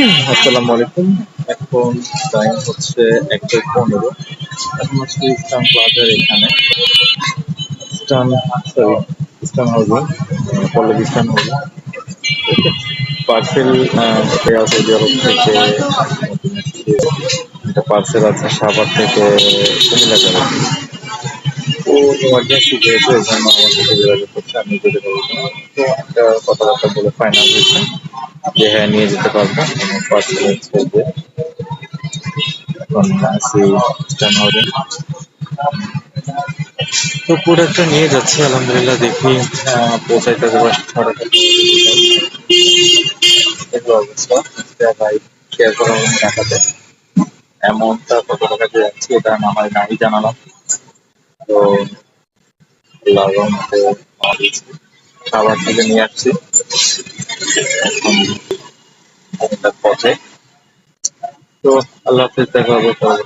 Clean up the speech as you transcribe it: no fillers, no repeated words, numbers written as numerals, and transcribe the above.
আসসালামু আলাইকুম। এখন টাইম হচ্ছে ১:১৫। এখন হচ্ছে ইস্টার্ন প্লাজার এখানে eastern sorry eastern housing, Pallabi eastern housing. Parcel Saudi Arab থেকে একটা পার্সেল আছে সাভার থেকে কুমিল্লা যাবে। ও ইমার্জেন্সি যেহেতু এই জন্য আমার সাথে যোগাযোগ করছে, আমি যেতে পারবো না। তো একটা কথাবার্তা বলে ফাইনাল হয়েছে যে হ্যাঁ নিয়ে যেতে পারবো। পার্সেল হচ্ছে যে এখন আছি ইস্টার্ন হাউজিং। তো প্রোডাক্টটা নিয়ে যাচ্ছি, আলহামদুলিল্লাহ। দেখি পৌঁছাইতে পারবো 6টা। এগুলো অবস্থা ভাই, শেয়ার করা টাকাতে অ্যামাউন্টটা কত টাকা দিয়ে যাচ্ছি এটা আমার নাই জানালাম। তো আল্লাহর রহমতে পাওয়া গেছে। খাবার থেকে নিয়ে আসছি, এখন পথে। তো আল্লাহ হাফেজ, দেখা হবে পরে।